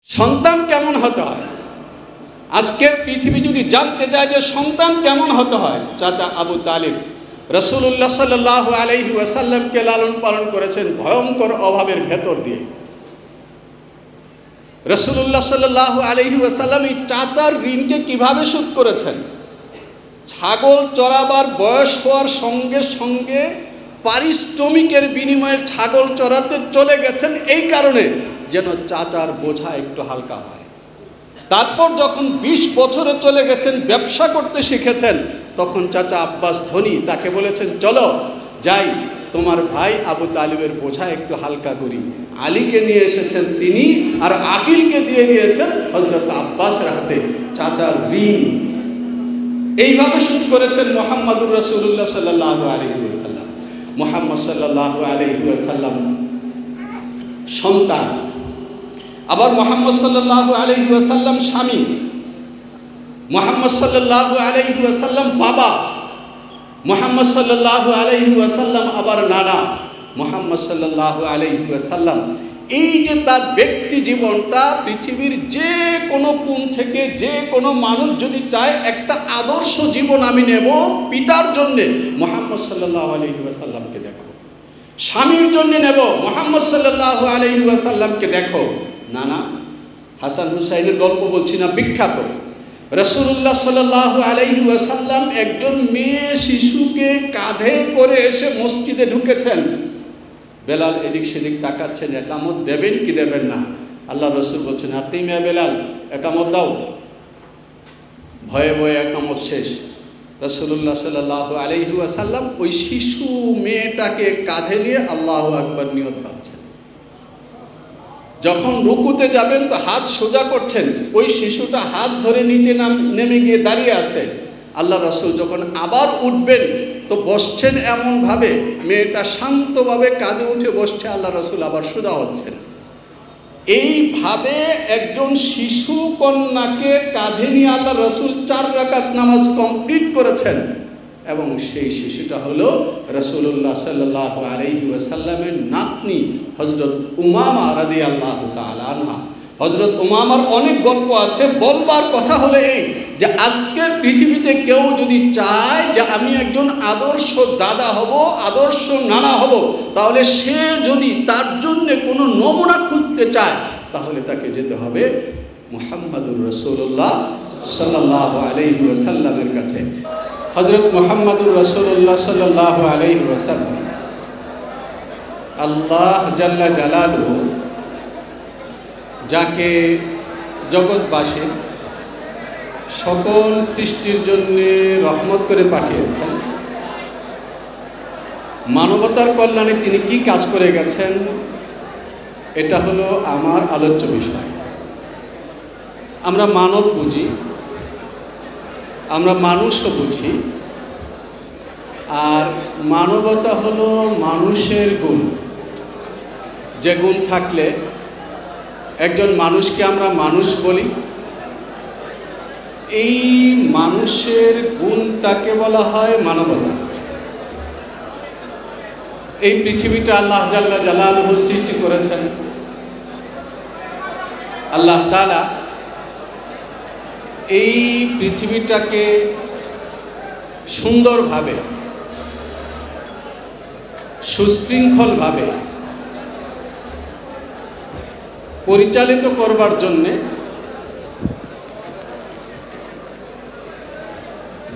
সন্তান কেমন হতে হয়? আজকের পৃথিবী যদি জানতে চায় যে সন্তান কেমন হতে হয়, চাচা আবু তালিব রাসূলুল্লাহ সাল্লাল্লাহু আলাইহি ওয়াসাল্লামকে লালন পালন করেছেন ভয়ঙ্কর অভাবের ভেতর দিয়ে। রাসূলুল্লাহ সাল্লাল্লাহু আলাইহি ওয়াসাল্লাম এই চাচার ঋণকে কিভাবে শোধ করেছেন? ছাগল চড়াবার বয়স হওয়ার সঙ্গে সঙ্গে পারিশ্রমিকের বিনিময়ে ছাগল চড়াতে চলে গেছেন, এই কারণে যেন চাচার বোঝা একটু হালকা হয়। তারপর যখন 20 বছরে চলে গেছেন, ব্যবসা করতে শিখেছেন, তখন চাচা আব্বাস ধনী তাকে বলেছেন, চলো যাই তোমার ভাই আবু তালিবের বোঝা একটু হালকা করি। আলীকে নিয়ে এসেছেন তিনি, আর আকিলকে দিয়ে দিয়েছেন হযরত আব্বাসের হাতে চাচার ঋণ। এইভাবে শোধ করেছেন মুহাম্মদুর রাসূলুল্লাহ সাল্লাল্লাহু আলাইহি ওয়াসাল্লাম। মুহাম্মদ সাল্লাল্লাহু আলাইহি ওয়াসাল্লাম সন্তান, আবার মুহাম্মদ সাল্লাল্লাহু আলাইহি ওয়াসাল্লাম স্বামী, মুহাম্মদ সাল্লাল্লাহু আলাইহি ওয়াসাল্লাম বাবা, মুহাম্মদ সাল্লাল্লাহু আলাইহি ওয়াসাল্লাম আবার নানা, মুহাম্মদ সাল্লাল্লাহু আলাইহি ওয়াসাল্লাম এই যে তার ব্যক্তি জীবনটা, পৃথিবীর যে কোনো কোণ থেকে যে কোনো মানুষ যদি চায় একটা আদর্শ জীবন আমি নেব পিতার জন্যে, মুহাম্মদ সাল্লাল্লাহু আলাইহি ওয়াসাল্লামকে দেখো। স্বামীর জন্য নেব, মুহাম্মদ সাল্লাল্লাহু আলাইহি ওয়াসাল্লামকে দেখো। নানা হাসান হুসাইনের গল্প বলছি না, বিখ্যাত। রাসূলুল্লাহ সাল্লাল্লাহু আলাইহি ওয়াসাল্লাম একজন মেয়ে শিশুকে কাঁধে করে এসে মসজিদে ঢুকেছেন। বেলাল এদিক সেদিক তাকাচ্ছেন, একামত দেবেন কি দেবেন না। আল্লাহ রসুল বলছেন, আকিম ইয়া বেলাল, একামত দাও। ভয়ে ভয়ে একামত শেষ। রাসূলুল্লাহ সাল্লাল্লাহু আলাইহি ওয়াসাল্লাম ওই শিশু মেয়েটাকে কাঁধে নিয়ে আল্লাহু আকবার নিয়ত বাঁধছেন। যখন রুকুতে যাবেন তো হাত সোজা করছেন, ওই শিশুটা হাত ধরে নিচে নেমে গিয়ে দাঁড়িয়ে আছে। আল্লাহ রাসূল যখন আবার উঠবেন তো বসছেন এমনভাবে, মেয়েটা শান্তভাবে কাঁধে উঠে বসছে, আল্লাহ রাসূল আবার সোজা হচ্ছেন। এইভাবে একজন শিশু কন্যাকে কাঁধে নিয়ে আল্লাহ রাসূল 4 রাকাত নামাজ কমপ্লিট করেছেন, এবং সেই শিশুটা হলো রাসূলুল্লাহ সাল্লাল্লাহু আলাইহি ওয়াসাল্লামের নাতনি হযরত উমামা রাদিয়াল্লাহু তাআলা আনহা। হযরত উমামার অনেক গল্প আছে, বলবার কথা হলো এই যে আজকের পৃথিবীতে কেউ যদি চায় যে আমি একজন আদর্শ দাদা হব, আদর্শ নানা হব, তাহলে সে যদি তার জন্য কোনো নমুনা খুঁজতে চায় তাহলে তাকে যেতে হবে মুহাম্মদুর রাসূলুল্লাহ সাল্লাল্লাহু আলাইহি ওয়াসাল্লামের কাছে। হযরত মুহাম্মদুর রাসূলুল্লাহ সাল্লাল্লাহু আলাইহি ওয়াসাল্লাম, আল্লাহ জাল্লা জালালুহু যাকে জগৎবাসীর সকল সৃষ্টির জন্য রহমত করে পাঠিয়েছেন, মানবতার কল্যাণে তিনি কি কাজ করে গেছেন, এটা হলো আমার আলোচ্য বিষয়। আমরা মানব বুঝি, আমরা মানুষও বুঝি, আর মানবতা হলো মানুষের গুণ, যে গুণ থাকলে একজন মানুষকে আমরা মানুষ বলি। এই মানুষের গুণটাকে বলা হয় মানবতা। এই পৃথিবীটা আল্লাহ জাল্লা জালালুহু সৃষ্টি করেছেন। আল্লাহ তাআলা এই পৃথিবীটাকে সুন্দরভাবে, সুশৃঙ্খলভাবে পরিচালিত করবার জন্যে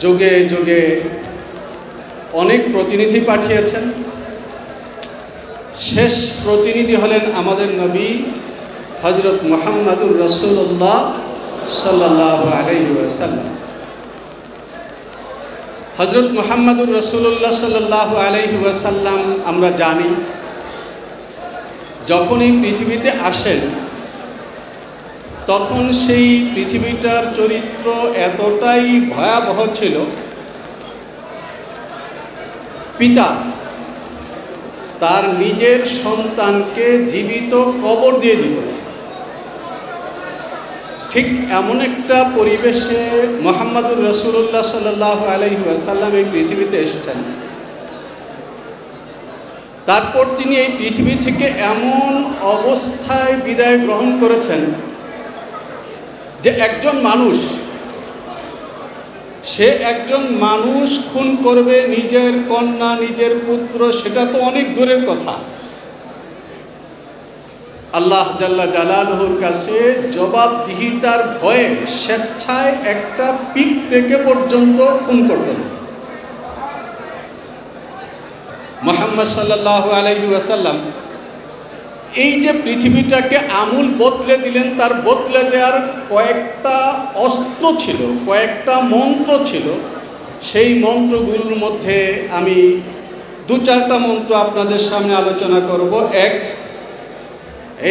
যুগে যুগে অনেক প্রতিনিধি পাঠিয়েছেন। শেষ প্রতিনিধি হলেন আমাদের নবী হযরত মুহাম্মদুর রাসূলুল্লাহ সাল্লাল্লাহু আলাইহি ওয়াসাল্লাম। হযরত মুহাম্মদুর রাসূলুল্লাহ সাল্লাল্লাহু আলাইহি ওয়াসাল্লাম আমরা জানি, যখন এই পৃথিবীতে আসেন তখন সেই পৃথিবীটার চরিত্র এতটাই ভয়াবহ ছিল, পিতা তার নিজের সন্তানকে জীবিত কবর দিয়ে দিত। ঠিক এমন একটা পরিবেশে মুহাম্মদুর রাসূলুল্লাহ সাল্লাল্লাহু আলাইহি ওয়াসাল্লাম এই পৃথিবীতে এসেছেন। তারপর তিনি এই পৃথিবী থেকে এমন অবস্থায় বিদায় গ্রহণ করেছেন যে একজন মানুষ, সে একজন মানুষ খুন করবে নিজের কন্যা, নিজের পুত্র, সেটা তো অনেক দূরের কথা। আল্লাহ জাল্লা জালালুহুর কাছে জবাবদিহিতার ভয়ে স্বেচ্ছায় একটা পিঁপড়েকে পর্যন্ত খুন করতে না। মুহাম্মদ সাল্লাল্লাহু আলাইহি ওয়াসাল্লাম এই যে পৃথিবীটাকে আমূল বদলে দিলেন, তার বদলে দেওয়ার কয়েকটা অস্ত্র ছিল, কয়েকটা মন্ত্র ছিল। সেই মন্ত্রগুলোর মধ্যে আমি দু চারটা মন্ত্র আপনাদের সামনে আলোচনা করব। এক,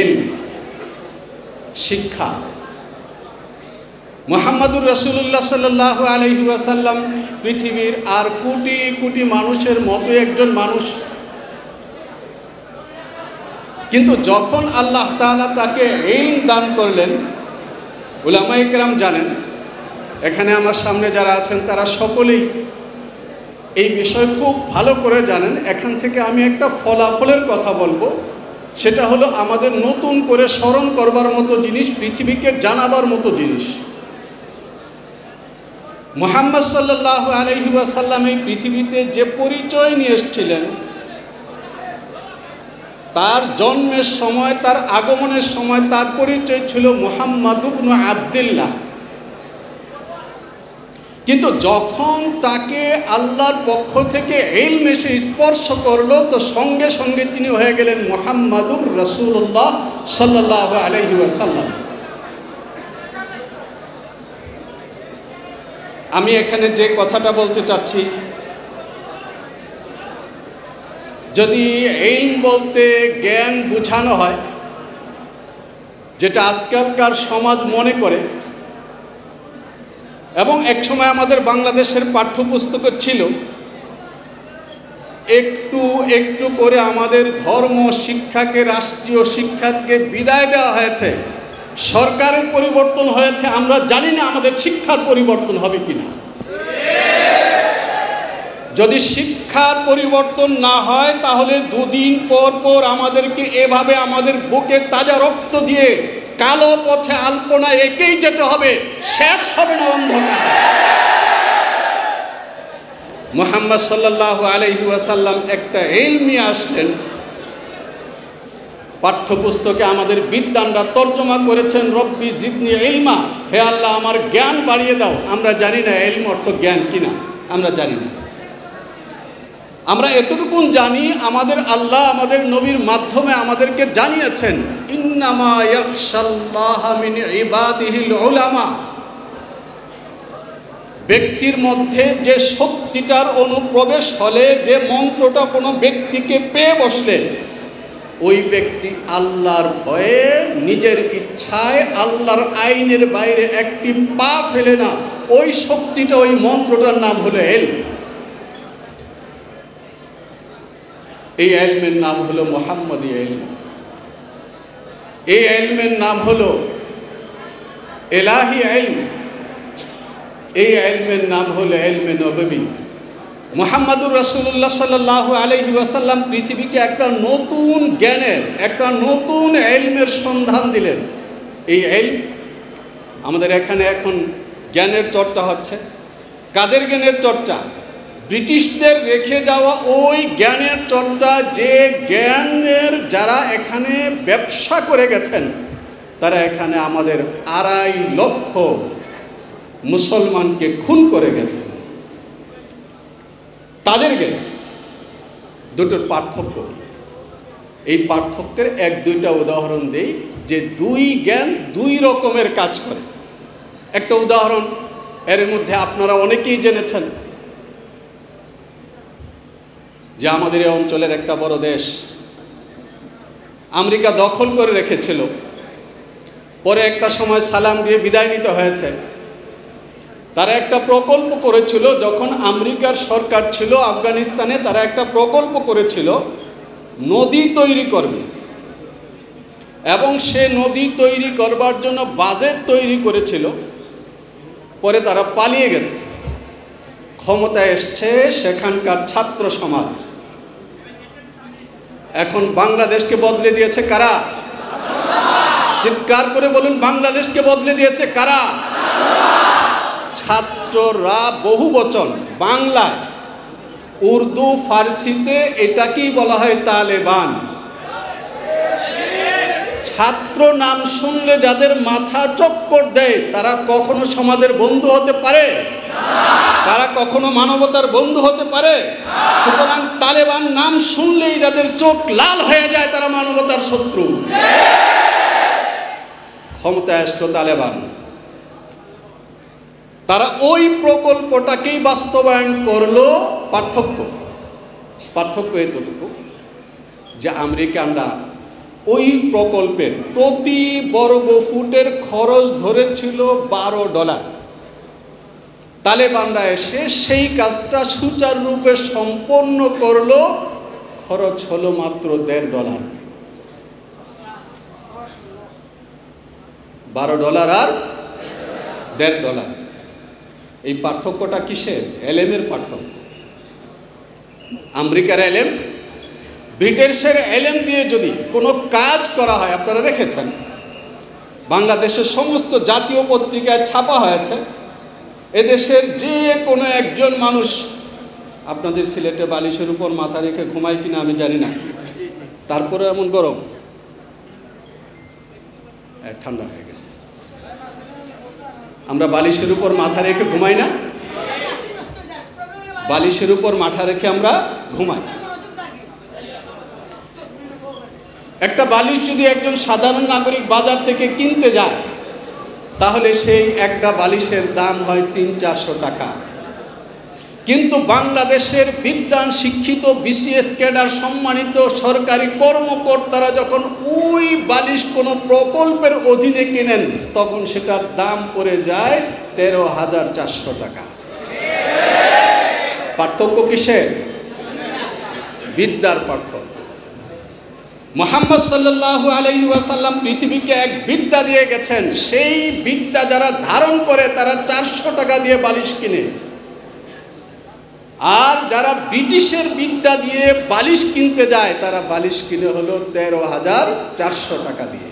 ইলম, শিক্ষা। মুহাম্মাদুর রাসূলুল্লাহ সাল্লাল্লাহু আলাইহি ওয়াসাল্লাম পৃথিবীর আর কোটি কোটি মানুষের মতো একজন মানুষ, কিন্তু যখন আল্লাহ তাআলা তাকে ইলম দান করলেন, উলামায়ে কেরাম জানেন, এখানে আমার সামনে যারা আছেন তারা সকলেই এই বিষয় খুব ভালো করে জানেন। এখান থেকে আমি একটা ফলাফলের কথা বলবো, সেটা হলো আমাদের নতুন করে স্মরণ করবার মতো জিনিস, পৃথিবীকে জানাবার মতো জিনিস। মুহাম্মদ সাল্লাল্লাহু আলাইহি ওয়াসাল্লাম এই পৃথিবীতে যে পরিচয় নিয়ে এসেছিলেন, তার জন্মের সময়, তার আগমনের সময় তার পরিচয় ছিল মুহাম্মদ ইবনে আব্দুল্লাহ। কিন্তু যখন তাকে আল্লাহর পক্ষ থেকে ইলম এসে স্পর্শ করলো, তো সঙ্গে সঙ্গে তিনি হয়ে গেলেন মুহাম্মাদুর রাসূলুল্লাহ সাল্লাল্লাহু আলাইহি ওয়াসাল্লাম। আমি এখানে যে কথাটা বলতে চাচ্ছি, যদি ইলম বলতে জ্ঞান বোঝানো হয়, যেটা আজকালকার সমাজ মনে করে, এবং একসময় আমাদের বাংলাদেশের পাঠ্যপুস্তক ছিল, একটু একটু করে আমাদের ধর্ম শিক্ষাকে, রাষ্ট্রীয় শিক্ষাকে বিদায় দেওয়া হয়েছে। সরকারের পরিবর্তন হয়েছে, আমরা জানি না আমাদের শিক্ষার পরিবর্তন হবে কিনা। যদি শিক্ষার পরিবর্তন না হয়, তাহলে দুদিন পর পর আমাদেরকে এভাবে আমাদের বুকের তাজা রক্ত দিয়ে কালো পথে আলপনা এঁকেই যেতে হবে, শেষ হবে না অন্ধকার। মুহাম্মদ সাল্লাল্লাহু আলাইহি ওয়াসাল্লাম একটা ইলম নিয়ে আসলেন। পাঠ্যপুস্তকে আমাদের বিদ্বানরা তর্জমা করেছেন, রব্বি জিদনি ইলমা, হে আল্লাহ আমার জ্ঞান বাড়িয়ে দাও। আমরা জানি না ইলম অর্থ জ্ঞান কিনা, আমরা জানি না। আমরা এতটুকুন জানি, আমাদের আল্লাহ আমাদের নবীর মাধ্যমে আমাদেরকে জানিয়েছেন, ইন্নামা ইয়াখশাল্লাহা মিন ইবাদিহিল উলামা। ব্যক্তির মধ্যে যে শক্তিটার অনুপ্রবেশ হলে, যে মন্ত্রটা কোনো ব্যক্তিকে পেয়ে বসলে, ওই ব্যক্তি আল্লাহর ভয়ে, নিজের ইচ্ছায়, আল্লাহর আইনের বাইরে একটি পা ফেলে না। ওই শক্তিটা, ওই মন্ত্রটার নাম হলো ইলম। এই ইলমের নাম হলো মুহাম্মদী ইলম। এই ইলমের নাম হলো ইলাহি ইলম। এই ইলমের নাম হলো ইলমে নববী। মুহাম্মাদুর রাসূলুল্লাহ সাল্লাল্লাহু আলাইহি ওয়াসাল্লাম পৃথিবীকে একটা নতুন জ্ঞানের, একটা নতুন ইলমের সন্ধান দিলেন। এই ইলম আমাদের এখানে এখন জ্ঞানের চর্চা হচ্ছে। কাদের জ্ঞানের চর্চা? ব্রিটিশদের রেখে যাওয়া ওই জ্ঞানের চর্চা, যে জ্ঞানের যারা এখানে ব্যবসা করে গেছেন, তারা এখানে আমাদের 2.5 লক্ষ মুসলমানকে খুন করে গেছে। তাদের জ্ঞান, দুটোর পার্থক্য কি? এই পার্থক্যের 1-2টা উদাহরণ দেই, যে দুই জ্ঞান দুই রকমের কাজ করে। একটা উদাহরণ এর মধ্যে আপনারা অনেকেই জেনেছেন, যে আমাদের এই অঞ্চলের একটা বড় দেশ আমেরিকা দখল করে রেখেছিল, পরে একটা সময় সালাম দিয়ে বিদায় নিতে হয়েছে। তারা একটা প্রকল্প করেছিল, যখন আমেরিকার সরকার ছিল আফগানিস্তানে, তারা একটা প্রকল্প করেছিল নদী তৈরি করবে, এবং সে নদী তৈরি করবার জন্য বাজেট তৈরি করেছিল। পরে তারা পালিয়ে গেছে। ক্ষমতায় এসছে সেখানকার ছাত্র সমাজ। এখন বাংলাদেশকে বদলে দিয়েছে কারা? চিৎকার করে বলুন, বাংলাদেশকে বদলে দিয়েছে কারা? ছাত্ররা, বহু বচন। বাংলায়, উর্দু, ফার্সিতে এটাকেই বলা হয় তালেবান। ছাত্র নাম শুনলে যাদের মাথা চক্কর দেয় তারা কখনো সমাজের বন্ধু হতে পারে? তারা কখনো মানবতার বন্ধু হতে পারে? সুতরাং তালেবান নাম শুনলেই যাদের চোখ লাল হয়ে যায় তারা মানবতার শত্রু। ক্ষমতায় আসলো তালেবান, তারা ওই প্রকল্পটাকেই বাস্তবায়ন করলো। পার্থক্য এতটুকু যে আমেরিকানরা ওই প্রকল্পের প্রতি বর্গ ফুটের খরচ ধরেছিল $12। তালেবানরা এসে সেই কাজটা সুচারুরূপে সম্পন্ন করলো, খরচ হলো মাত্র $1.5। $12 আর $1.5। এই পার্থক্যটা কিসের? এলেমের পার্থক্য। আমেরিকার এলেম, ব্রিটিশের এলেম দিয়ে যদি কোনো কাজ করা হয়, আপনারা দেখেছেন বাংলাদেশের সমস্ত জাতীয় পত্রিকায় ছাপা হয়েছে, এদেশের যে কোনো একজন মানুষ, আপনাদের সিলেটে বালিশের উপর মাথা রেখে ঘুমায় কিনা আমি জানি না, তারপরে এমন গরম, ঠান্ডা হয়ে গেছে। আমরা বালিশের উপর মাথা রেখে ঘুমাই না? বালিশের উপর মাথা রেখে আমরা ঘুমাই। একটা বালিশ যদি একজন সাধারণ নাগরিক বাজার থেকে কিনতে যায় তাহলে সেই একটা বালিশের দাম হয় 300-400 টাকা। কিন্তু বাংলাদেশের বিদ্বান, শিক্ষিত, বিসিএস ক্যাডার, সম্মানিত সরকারি কর্মকর্তারা যখন ওই বালিশ কোনো প্রকল্পের অধীনে কেনেন তখন সেটার দাম পড়ে যায় 13,400 টাকা। পার্থক্য কিসের? বিদ্যার পার্থক্য। মুহাম্মদ সাল্লাল্লাহু আলাইহি ওয়াসাল্লাম পৃথিবীকে এক বিদ্যা দিয়ে গেছেন, সেই বিদ্যা যারা ধারণ করে তারা 400 টাকা দিয়ে বালিশ কিনে, আর যারা ব্রিটিশের বিদ্যা দিয়ে বালিশ কিনতে যায় তারা বালিশ কিনে হলো 13,400 টাকা দিয়ে।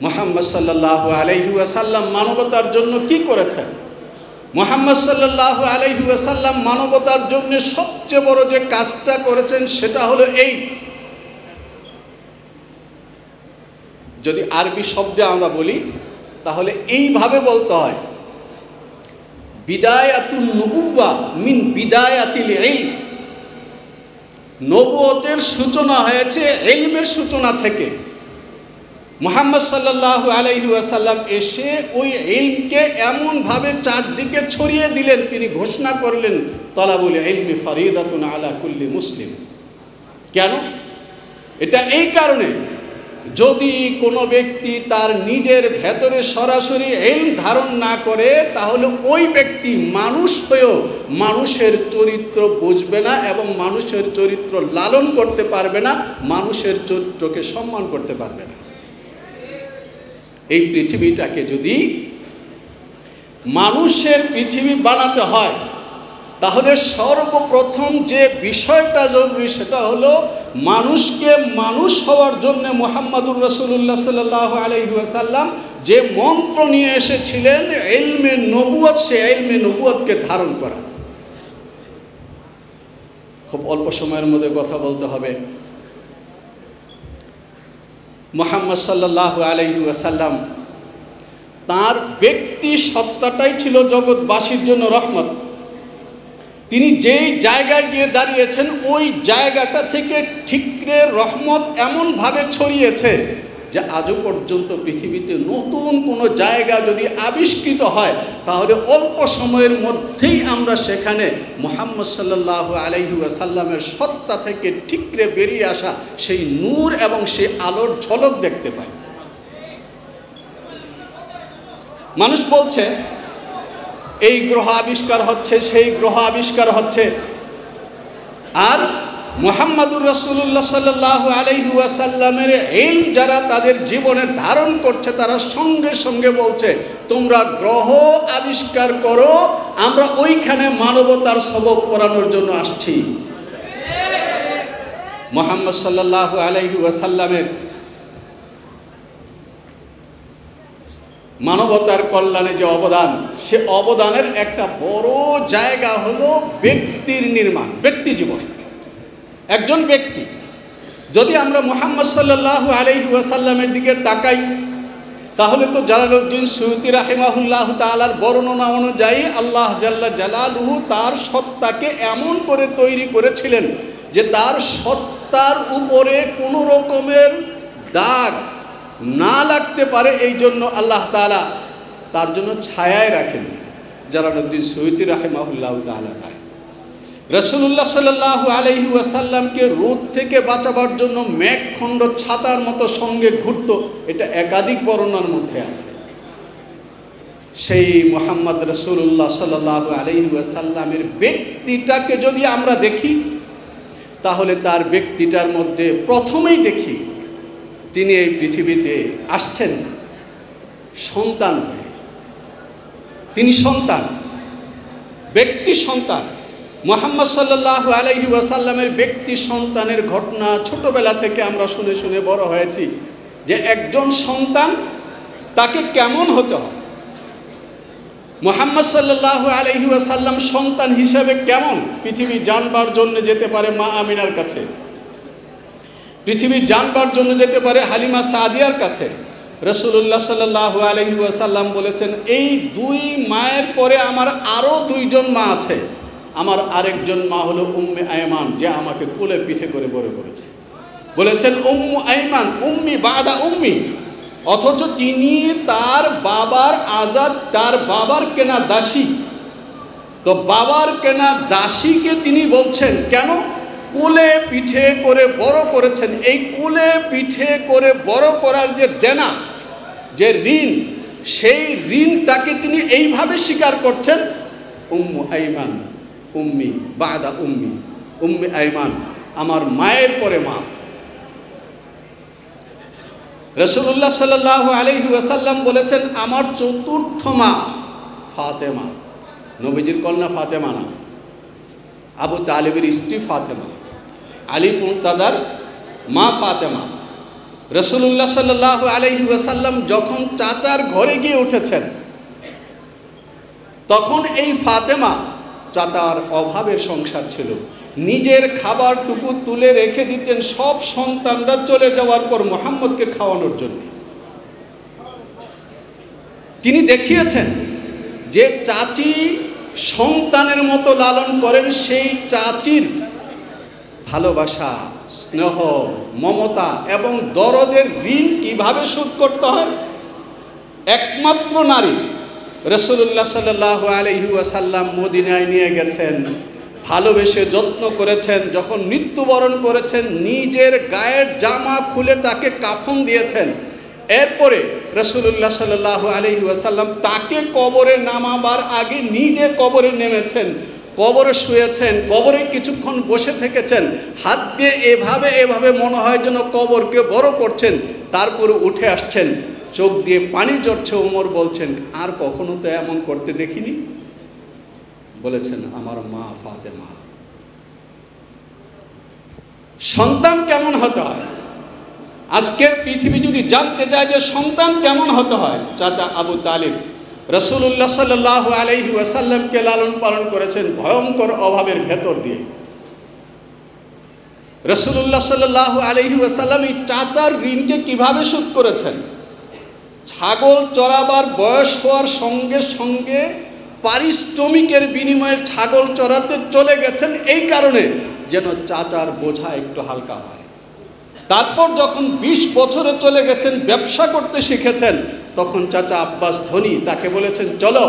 মুহাম্মদ সাল্লাল্লাহু আলাইহি ওয়াসাল্লাম মানবতার জন্য কি করেছেন? মুহাম্মদ সাল্লাল্লাহু আলাইহি ওয়াসাল্লাম মানবতার জন্য সবচেয়ে বড় যে কাজটা করেছেন সেটা হলো এই, যদি আরবি শব্দে আমরা বলি তাহলে এইভাবে বলতে হয়, বিদায়াতুন নবুওয়া মিন বিদায়াতিল ইলম। নবুয়তের সূচনা হয়েছে ইলমের সূচনা থেকে। মুহাম্মদ সাল্লাল্লাহু আলাইহি ওয়াসাল্লাম এসে ওই ইলমকে এমনভাবে চারদিকে ছড়িয়ে দিলেন, তিনি ঘোষণা করলেন তলাবুল ইলমি ফরিদাতুন আলা কুল্লি মুসলিম। কেন? এটা এই কারণে, যদি কোনো ব্যক্তি তার নিজের ভেতরে সরাসরি ইলম ধারণ না করে তাহলে ওই ব্যক্তি মানুষ হয়েও মানুষের চরিত্র বুঝবে না এবং মানুষের চরিত্র লালন করতে পারবে না, মানুষের চরিত্রকে সম্মান করতে পারবে না। এই পৃথিবীটাকে যদি মানুষের পৃথিবী বানাতে হয় তাহলে সর্বপ্রথম যে বিষয়টা জরুরি সেটা হলো মানুষকে মানুষ হওয়ার জন্য মুহাম্মদুর রাসূলুল্লাহ সাল্লাল্লাহু আলাইহি ওয়াসাল্লাম যে মন্ত্র নিয়ে এসেছিলেন ইলমে নবুয়ত, সে ইলমে নবুয়তকে ধারণ করা। খুব অল্প সময়ের মধ্যে কথা বলতে হবে। মুহাম্মদ সাল্লাল্লাহু আলাইহি ওয়াসাল্লাম তার ব্যক্তি সত্তাটাই ছিল জগৎবাসীর জন্য রহমত। তিনি যেই জায়গায় গিয়ে দাঁড়িয়েছেন ওই জায়গাটা থেকে ঠিকরে রহমত এমনভাবে ছড়িয়েছে যে আজও পর্যন্ত পৃথিবীতে নতুন কোনো জায়গা যদি আবিষ্কৃত হয় তাহলে অল্প সময়ের মধ্যেই আমরা সেখানে মুহাম্মদ সাল্লাল্লাহু আলাইহি ওয়াসাল্লামের সত্তা থেকে ঠিকরে বেরিয়ে আসা সেই নূর এবং সেই আলোর ঝলক দেখতে পাই। মানুষ বলছে এই গ্রহ আবিষ্কার হচ্ছে, সেই গ্রহ আবিষ্কার হচ্ছে, আর মুহাম্মদুর রাসূলুল্লাহ সাল্লাল্লাহু আলাইহি ওয়াসাল্লামের ইলম যারা তাদের জীবনে ধারণ করছে তারা সঙ্গে সঙ্গে বলছে তোমরা গ্রহ আবিষ্কার করো, আমরা ওইখানে মানবতার সবক পড়ানোর জন্য আসছি। মুহাম্মদ সাল্লাল্লাহু আলাইহি ওয়াসাল্লামের মানবতার কল্যাণে যে অবদান, সে অবদানের একটা বড় জায়গা হলো ব্যক্তির নির্মাণ, ব্যক্তি জীবন। একজন ব্যক্তি, যদি আমরা মুহাম্মদ সাল্লাল্লাহু আলাইহি ওয়াসাল্লামের দিকে তাকাই, তাহলে তো জালালউদ্দিন সুয়ুতী রাহিমাহুল্লাহ তাআলার বর্ণনা অনুযায়ী আল্লাহ জাল্লা জালালুহু তার সত্তাকে এমন করে তৈরি করেছিলেন যে তার সত্তার উপরে কোনো রকমের দাগ না লাগতে পারে, এই জন্য আল্লাহ তাআলা তার জন্য ছায়ায় রাখেন জালালউদ্দিন সুয়ুতী রাহিমাহুল্লাহ তাআলা। রাসূলুল্লাহ সাল্লাল্লাহু আলাইহি ওয়াসাল্লামকে রোদ থেকে বাঁচাবার জন্য মেঘখণ্ড ছাতার মতো সঙ্গে ঘুরত, এটা একাধিক বর্ণনার মধ্যে আছে। সেই মুহাম্মদ রাসূলুল্লাহ সাল্লাল্লাহু আলাইহি ওয়াসাল্লামের ব্যক্তিটাকে যদি আমরা দেখি, তাহলে তার ব্যক্তিটার মধ্যে প্রথমেই দেখি তিনি এই পৃথিবীতে আসছেন সন্তান হয়ে। তিনি সন্তান, ব্যক্তি সন্তান। মুহাম্মদ সাল্লাল্লাহু আলাইহি ওয়াসাল্লামের ব্যক্তি সন্তানের ঘটনা ছোটবেলা থেকে আমরা শুনে শুনে বড় হয়েছি, যে একজন সন্তান তাকে কেমন হতে হয়। মুহাম্মদ সাল্লাল্লাহু আলাইহি ওয়াসাল্লাম সন্তান হিসেবে কেমন? পৃথিবী জানবার জন্য যেতে পারে মা আমিনার কাছে, পৃথিবী জানবার জন্য যেতে পারে হালিমা সাদিয়ার কাছে। রাসূলুল্লাহ সাল্লাল্লাহু আলাইহি ওয়াসাল্লাম বলেছেন, এই দুই মায়ের পরে আমার আরও দুইজন মা আছে। আমার আরেকজন মা হলো উম্মে আয়মান, যে আমাকে কোলে পিঠে করে বড় করেছে। বলেছেন উম্মু আয়মান উম্মি বাদা উম্মি, অথচ তিনি তার বাবার আজাদ, তার বাবার কেনা দাসী। তো বাবার কেনা দাসীকে তিনি বলছেন কেন? কোলে পিঠে করে বড় করেছেন। এই কোলে পিঠে করে বড় করার যে দেনা, যে ঋণ, সেই ঋণটাকে তিনি এইভাবে স্বীকার করছেন, উম্মু আয়মান উম্মি বাদা উম্মি, উম্মে আয়মান আমার মায়ের পরে মা। রাসূলুল্লাহ সাল্লাল্লাহু আলাইহি ওয়াসাল্লাম বলেছেন, আমার চতুর্থ মা ফাতেমা, নবীজির কন্যা ফাতেমা না, আবু তালিবের স্ত্রী ফাতেমা, আলী মুর্তাদার মা ফাতেমা। রাসূলুল্লাহ সাল্লাল্লাহু আলাইহি ওয়াসাল্লাম যখন চাচার ঘরে গিয়ে উঠেছেন, তখন এই ফাতেমা, চাচার অভাবের সংসার ছিল, নিজের খাবারটুকু তুলে রেখে দিতেন সব সন্তানরা চলে যাওয়ার পর মুহাম্মদকে খাওয়ানোর জন্য। তিনি দেখিয়েছেন যে চাচি সন্তানের মতো লালন করেন, সেই চাচির ভালোবাসা, স্নেহ, মমতা এবং দরদের ঋণ কিভাবে শোধ করতে হয়। একমাত্র নারী রাসূলুল্লাহ সাল্লাল্লাহু আলাইহি ওয়াসাল্লাম মদিনায় নিয়ে গেছেন, ভালোবেসে যত্ন করেছেন। যখন মৃত্যুবরণ করেছেন, নিজের গায়ের জামা খুলে তাকে কাফন দিয়েছেন। এরপরে রাসূলুল্লাহ সাল্লাল্লাহু আলাইহি ওয়াসাল্লাম তাকে কবরে নামাবার আগে নিজে কবরে নেমেছেন, কবরে শুয়েছেন, কবরে কিছুক্ষণ বসে থেকেছেন, হাত দিয়ে এভাবে এভাবে মনে হয় যেন কবরকে বড় করছেন, তারপরে উঠে আসছেন, চোখ দিয়ে পানি ঝরছে। ওমর বলছেন, আর কখনো তো এমন করতে দেখিনি। বলেছেন, আমার মা ফাতেমা। সন্তান কেমন হতে হয়? আজকের পৃথিবী যদি জানতে চায় যে সন্তান কেমন হতে হয়, চাচা আবু তালিব রাসূলুল্লাহ সাল্লাল্লাহু আলাইহি ওয়াসাল্লামকে লালন পালন করেছেন ভয়ঙ্কর অভাবের ভেতর দিয়ে। রাসূলুল্লাহ সাল্লাল্লাহু আলাইহি ওয়াসাল্লাম এই চাচার ঋণকে কিভাবে শোধ করেছেন? ছাগল চড়াবার বয়স হওয়ার সঙ্গে সঙ্গে পারিশ্রমিকের বিনিময়ে ছাগল চড়াতে চলে গেছেন, এই কারণে যেন চাচার বোঝা একটু হালকা হয়। তারপর যখন 20 বছরে চলে গেছেন, ব্যবসা করতে শিখেছেন, তখন চাচা আব্বাস ধনী, তাকে বলেছেন, চলো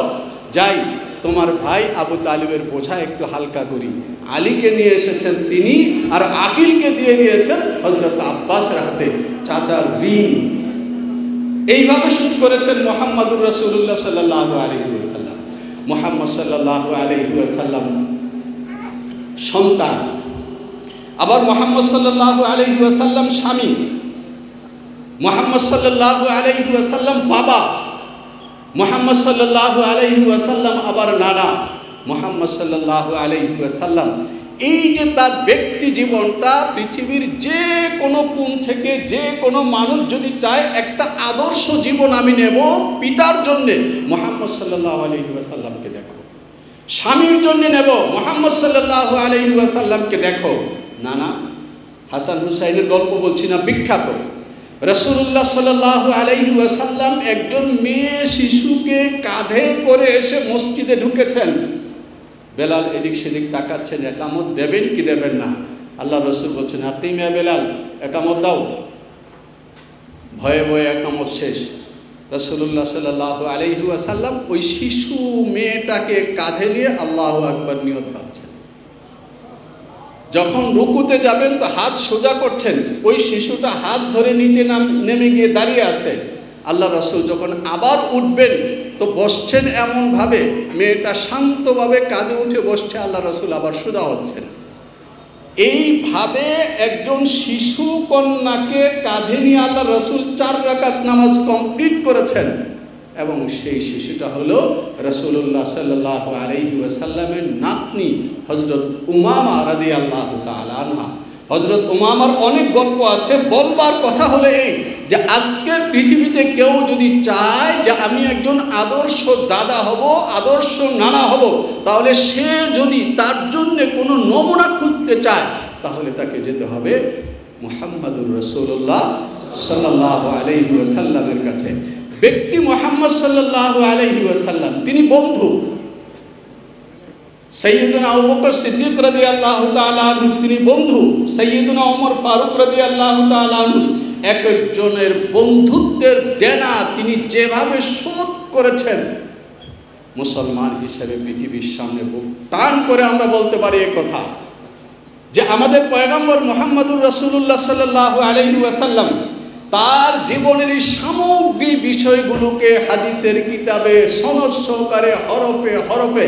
যাই, তোমার ভাই আবু তালিবের বোঝা একটু হালকা করি। আলীকে নিয়ে এসেছেন তিনি, আর আকিলকে দিয়ে দিয়েছেন হযরত আব্বাসের হাতে। চাচার ঋণ এইভাবে শোধ করেছেন মুহাম্মদুর রাসূলুল্লাহ সাল্লাল্লাহু আলাইহি ওয়াসাল্লাম। মুহাম্মদ সাল্লাল্লাহু আলাইহি ওয়াসাল্লাম সন্তান, আবার মুহাম্মদ সাল্লাল্লাহু আলাইহি ওয়াসাল্লাম স্বামী, মুহাম্মদ সাল্লাল্লাহু আলাইহি ওয়াসাল্লাম বাবা, মুহাম্মদ সাল্লাল্লাহু আলাইহি ওয়াসাল্লাম আবার নানা। মুহাম্মদ সাল্লাল্লাহু আলাইহি ওয়াসাল্লাম এই যে তার ব্যক্তি জীবনটা, পৃথিবীর যে কোনো কোণ থেকে যে কোনো মানুষ যদি চায় একটা আদর্শ জীবন আমি নেব পিতার জন্যে, মুহাম্মদ সাল্লাল্লাহু আলাইহি ওয়াসাল্লামকে দেখো। স্বামীর জন্য নেব, মুহাম্মদ সাল্লাল্লাহু আলাইহি ওয়াসাল্লামকে দেখো। না, হাসান হুসাইনের গল্প বলছি না, বিখ্যাত। রাসূলুল্লাহ সাল্লাল্লাহু আলাইহি ওয়াসাল্লাম একজন মেয়ে শিশুকে কাঁধে করে এসে মসজিদে ঢুকেছেন। বেলাল এদিক সেদিক তাকাচ্ছেন, একামত দেবেন কি দেবেন না। আল্লাহ রসুল বলছেন, আকিম ইয়া বেলাল, একামত দাও। ভয়ে ভয়ে একামত শেষ। রাসূলুল্লাহ সাল্লাল্লাহু আলাইহি ওয়াসাল্লাম ওই শিশু মেয়েটাকে কাঁধে নিয়ে আল্লাহু আকবার নিয়ত বাঁধছেন। যখন রুকুতে যাবেন তো হাত সোজা করছেন, ওই শিশুটা হাত ধরে নিচে নেমে গিয়ে দাঁড়িয়ে আছে। আল্লাহ রাসূল যখন আবার উঠবেন তো বসছেন এমনভাবে, মেয়েটা শান্তভাবে কাঁধে উঠে বসছে, আল্লাহ রাসূল আবার সোজা হচ্ছেন। এইভাবে একজন শিশু কন্যাকে কাঁধে নিয়ে আল্লাহ রাসূল 4 রাকাত নামাজ কমপ্লিট করেছেন। এবং সেই শিশুটা হলো রাসূলুল্লাহ সাল্লাল্লাহু আলাইহি ওয়াসাল্লামের নাতনি হযরত উমামা রাদিয়াল্লাহু তাআলা আনহা। হযরত উমামার অনেক গল্প আছে, বলবার কথা হলো এই যে আজকের পৃথিবীতে কেউ যদি চায় যে আমি একজন আদর্শ দাদা হব, আদর্শ নানা হব, তাহলে সে যদি তার জন্য কোনো নমুনা খুঁজতে চায় তাহলে তাকে যেতে হবে মুহাম্মাদুর রাসূলুল্লাহ সাল্লাল্লাহু আলাইহি ওয়াসাল্লামের কাছে। ব্যক্তি মুহাম্মদ সাল্লাল্লাহু আলাইহি ওয়াসাল্লাম, তিনি বন্ধু। সাইয়্যিদুনা আবু বকর সিদ্দিক রাদিয়াল্লাহু তাআলা আনহু তিনি বন্ধু। সাইয়্যিদুনা ওমর ফারুক রাদিয়াল্লাহু তাআলা আনহু এক একজনের বন্ধুত্বের দেনা তিনি যেভাবে শোধ করেছেন, মুসলমান হিসেবে পৃথিবীর সামনে বুক টান করে আমরা বলতে পারি এই কথা যে আমাদের পয়গম্বর মুহাম্মদুর রাসূলুল্লাহ সাল্লাল্লাহু আলাইহি ওয়াসাল্লাম তার জীবনের এই সামগ্রিক বিষয়গুলোকে হাদিসের কিতাবে সনদ সহকারে হরফে হরফে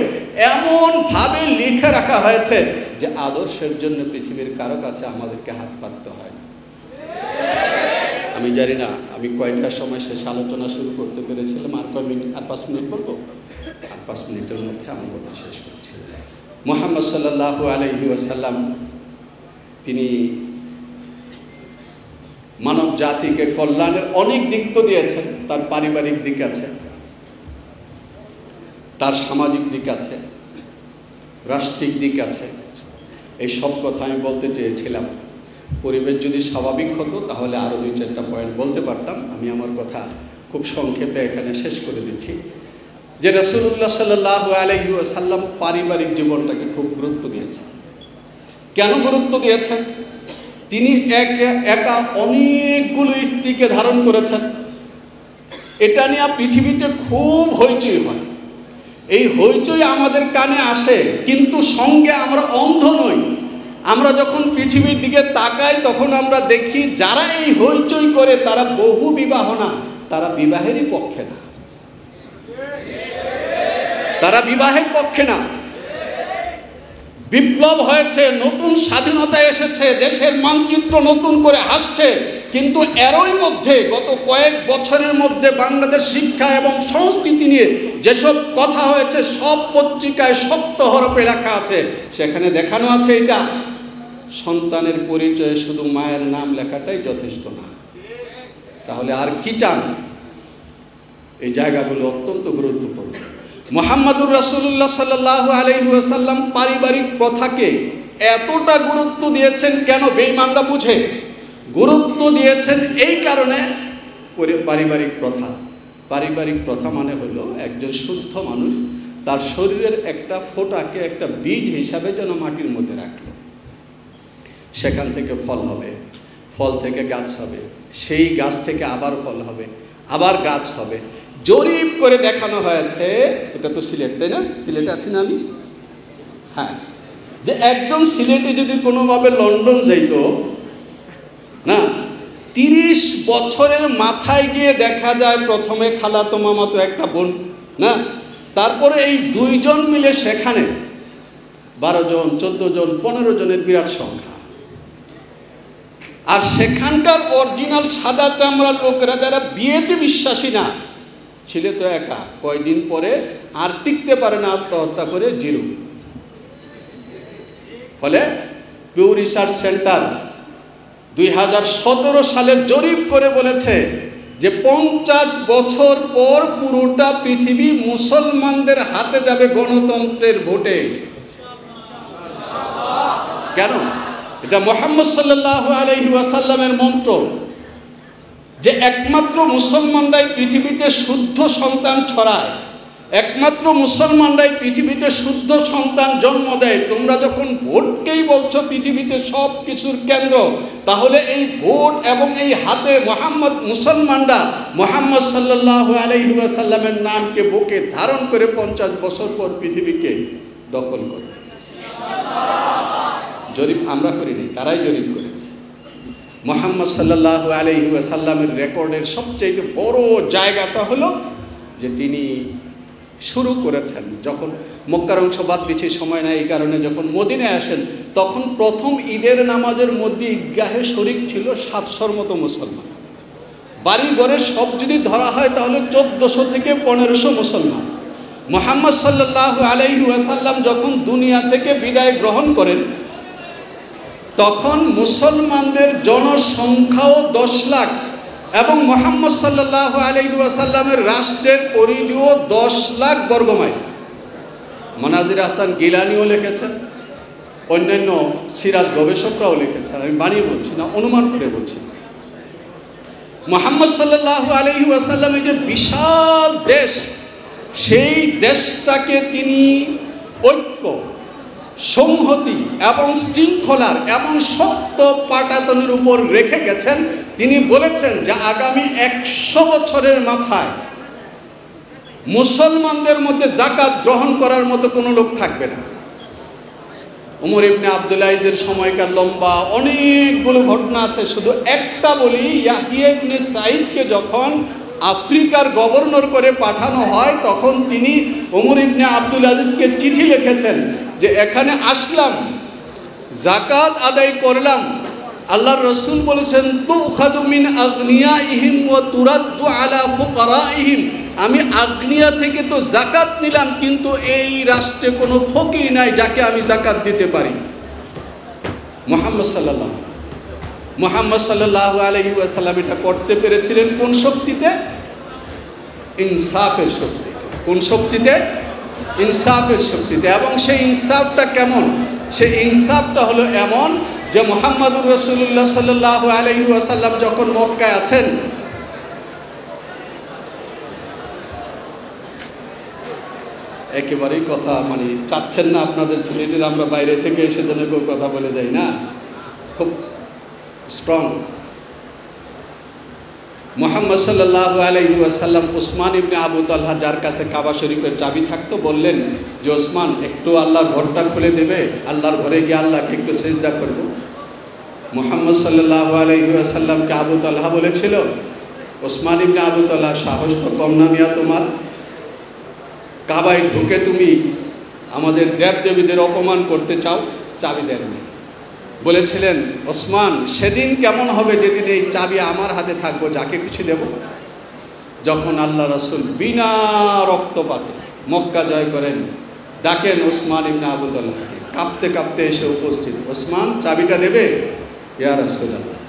এমনভাবে লিখে রাখা হয়েছে যে আদর্শের জন্য পৃথিবীর কারো কাছে আমাদেরকে হাত পাততে হয় না। আমি জানি না আমি কয়টার সময় শেষ আলোচনা শুরু করতে পেরেছিলাম, আর কয় মিনিট, আর 5 মিনিট বলবো, আর 5 মিনিটের মধ্যে আমার কথা শেষ করছি। মুহাম্মদ সাল্লাল্লাহু আলাইহি ওয়াসাল্লাম তিনি মানব জাতিকে কল্যাণের অনেক দিক তো দিয়েছেন। তার পারিবারিক দিক আছে, তার সামাজিক দিক আছে, রাষ্ট্রিক দিক আছে। এই সব কথা আমি বলতে চেয়েছিলাম। পরিবেশ যদি স্বাভাবিক হতো তাহলে আরও 2-4টা পয়েন্ট বলতে পারতাম। আমি আমার কথা খুব সংক্ষেপে এখানে শেষ করে দিচ্ছি যে রাসূলুল্লাহ সাল্লাল্লাহু আলাইহি ওয়াসাল্লাম পারিবারিক জীবনটাকে খুব গুরুত্ব দিয়েছেন। কেন গুরুত্ব দিয়েছেন? তিনি একা অনেকগুলো স্ত্রীকে ধারণ করেছেন। এটা নিয়ে পৃথিবীতে খুব হইচই হয়। এই হইচই আমাদের কানে আসে, কিন্তু সঙ্গে আমরা অন্ধ নই। আমরা যখন পৃথিবীর দিকে তাকাই তখন আমরা দেখি যারা এই হইচই করে তারা বহু বিবাহ না, তারা বিবাহেরই পক্ষে না, তারা বিবাহের পক্ষে না। বিপ্লব হয়েছে, নতুন স্বাধীনতা এসেছে, দেশের মানচিত্র নতুন করে হাসছে, কিন্তু এরই মধ্যে গত কয়েক বছরের মধ্যে বাংলাদেশ শিক্ষা এবং সংস্কৃতি নিয়ে যেসব কথা হয়েছে সব পত্রিকায় শক্ত হরফে লেখা আছে। সেখানে দেখানো আছে এটা সন্তানের পরিচয়ে শুধু মায়ের নাম লেখাটাই যথেষ্ট না। তাহলে আর কি চান? এই জায়গাগুলো অত্যন্ত গুরুত্বপূর্ণ। মুহাম্মদুর রাসূলুল্লাহ সাল্লাল্লাহু আলাইহি ওয়াসাল্লাম পারিবারিক প্রথাকে এতটা গুরুত্ব দিয়েছেন কেন? বেঈমানরা বুঝে। গুরুত্ব দিয়েছেন এই কারণে, পারিবারিক প্রথা মানে হলো একজন শুদ্ধ মানুষ তার শরীরের একটা ফোঁটাকে একটা বীজ হিসাবে যেন মাটির মধ্যে রাখলো, সেখান থেকে ফল হবে, ফল থেকে গাছ হবে, সেই গাছ থেকে আবার ফল হবে, আবার গাছ হবে। জরিপ করে দেখানো হয়েছে, এটা তো সিলেট, তাই না? সিলেটে আছি না আমি? হ্যাঁ, যে একদম সিলেটে যদি কোনোভাবে লন্ডন যাইত না, 30 বছরের মাথায় গিয়ে দেখা যায় প্রথমে খালাতো মামাতো একটা বোন না, তারপরে এই 2 জন মিলে সেখানে 12 জন 14 জন 15 জনের বিরাট সংখ্যা। আর সেখানকার অরিজিনাল সাদা চামড়ার লোকেরা যারা বিয়েতে বিশ্বাসী না, ছেলে তো একা, কয়দিন পরে আর টিকতে পারে না, আত্মহত্যা করে জিরো। ফলে পিউ রিসার্চ সেন্টার 2017 সালে জরিপ করে বলেছে যে 50 বছর পর পুরোটা পৃথিবী মুসলমানদের হাতে যাবে গণতন্ত্রের ভোটে। কেন? এটা মুহাম্মদ সাল্লাল্লাহু আলাইহি ওয়াসাল্লামের মন্ত্র যে একমাত্র মুসলমানরাই পৃথিবীতে শুদ্ধ সন্তান ছড়ায়, একমাত্র মুসলমানরাই পৃথিবীতে শুদ্ধ সন্তান জন্ম দেয়। তোমরা যখন ভোটকেই বলছো পৃথিবীতে সব কিছুর কেন্দ্র, তাহলে এই ভোট এবং এই হাতে মুসলমানরা মুহাম্মদ সাল্লাল্লাহু আলাইহি ওয়াসাল্লামের নামকে বুকে ধারণ করে 50 বছর পর পৃথিবীকে দখল করে। জরিপ আমরা করিনি, তারাই জরিপ করেছে। মুহাম্মদ সাল্লাল্লাহু আলাইহি ওয়াসাল্লামের রেকর্ডের সবচেয়ে বড় জায়গাটা হলো যে তিনি শুরু করেছেন, যখন মক্কার অংশ বাদ দিচ্ছি সময় নাই এই কারণে, যখন মদিনায় আসেন তখন প্রথম ঈদের নামাজের মধ্যে ঈদগাহে শরিক ছিল 700-র মতো মুসলমান। বাড়ি ঘরে সব যদি ধরা হয় তাহলে 1400 থেকে 1500 মুসলমান। মুহাম্মদ সাল্লাল্লাহু আলাইহি ওয়াসাল্লাম যখন দুনিয়া থেকে বিদায় গ্রহণ করেন তখন মুসলমানদের জনসংখ্যাও 10 লাখ এবং মুহাম্মদ সাল্লাল্লাহু আলাইহি ওয়াসাল্লামের রাষ্ট্রের পরিধিও 10 লাখ বর্গমাইল। মনাজির হাসান গিলানিও লিখেছেন, অন্যান্য সিরাজ গবেষকরাও লিখেছেন, আমি বানিয়ে বলছি না, অনুমান করে বলছি। মুহাম্মদ সাল্লাল্লাহু আলাইহি ওয়াসাল্লামের যে বিশাল দেশ, সেই দেশটাকে তিনি ঐক্য, সংহতি এবং শৃঙ্খলার এমন শক্ত পাটাতনের উপর রেখে গেছেন। তিনি বলেছেন যে আগামী 100 বছরের মাথায় মুসলমানদের মধ্যে যাকাত গ্রহণ করার মতো কোনো লোক থাকবে না। ওমর ইবনে আব্দুল আজিজের সময়কার লম্বা অনেকগুলো ঘটনা আছে, শুধু একটা বলি। ইয়াহিয়া ইবনে সাঈদকে যখন আফ্রিকার গভর্নর করে পাঠানো হয় তখন তিনি ওমর ইবনে আব্দুল আজিজকে চিঠি লিখেছেন যে এখানে আসলাম, যাকাত আদায় করলাম, আল্লাহর রাসূল বলেছেন তুখাযু মিন আগনিয়াইহিম ওয়া তুরাদ্দু আলা ফুকারাইহিম, আমি আগ্নিয়া থেকে তো যাকাত নিলাম কিন্তু এই রাষ্ট্রে কোনো ফকির নাই যাকে আমি যাকাত দিতে পারি। মুহাম্মদ সাল্লাল্লাহু আলাইহি ওয়াসাল্লাম এটা করতে পেরেছিলেন কোন শক্তিতে? ইনসাফের শক্তিতে। কোন শক্তিতে? ইনসাফের শক্তিতে। এবং সেই ইনসাফটা কেমন? সেই ইনসাফটা হলো এমন যে মুহাম্মদুর রাসূলুল্লাহ সাল্লাল্লাহু আলাইহি ওয়াসাল্লাম যখন মক্কায় আছেন, একেবারেই কথা মানে চাচ্ছেন না আপনাদের ছেলেটির, আমরা বাইরে থেকে এসে যেন কেউ কথা বলে যাই না, খুব স্ট্রং। মুহাম্মদ সাল্লাল্লাহু আলাইহি ওয়াসাল্লাম উসমান ইবনে আবু তালহা, যার কাছে কাবা শরীফের চাবি থাকতো, বললেন যে ওসমান একটু আল্লাহর ঘরটা খুলে দেবে, আল্লাহর ঘরে গিয়ে আল্লাহকে একটু সিজদা করব। মুহাম্মদ সাল্লাল্লাহু আলাইহি ওয়াসাল্লামকে আবু তালহা বলেছিল, ওসমান ইবনে আবু তালহা সাহস তো কম না মিয়া তোমার, কাবায় ঢুকে তুমি আমাদের দেবদেবীদের অপমান করতে চাও, চাবি দেন। বলেছিলেন ওসমান সেদিন কেমন হবে যেদিন এই চাবি আমার হাতে থাকবো, যাকে কিছু দেব। যখন আল্লাহ রাসূল বিনা রক্তপাতে মক্কা জয় করেন, ডাকেন ওসমান ইবনে আবু তালহাকে, কাঁপতে কাঁপতে এসে উপস্থিত। ওসমান চাবিটা দেবে? ইয়া রাসূলুল্লাহ।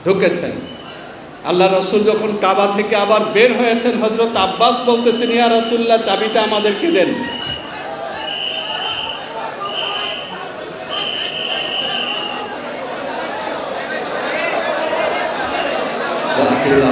ঢুকেছেন। আল্লাহ রাসূল যখন কাবা থেকে আবার বের হয়েছেন, হযরত আব্বাস বলতেছেন ইয়া রাসূলুল্লাহ চাবিটা আমাদেরকে দেন। আখির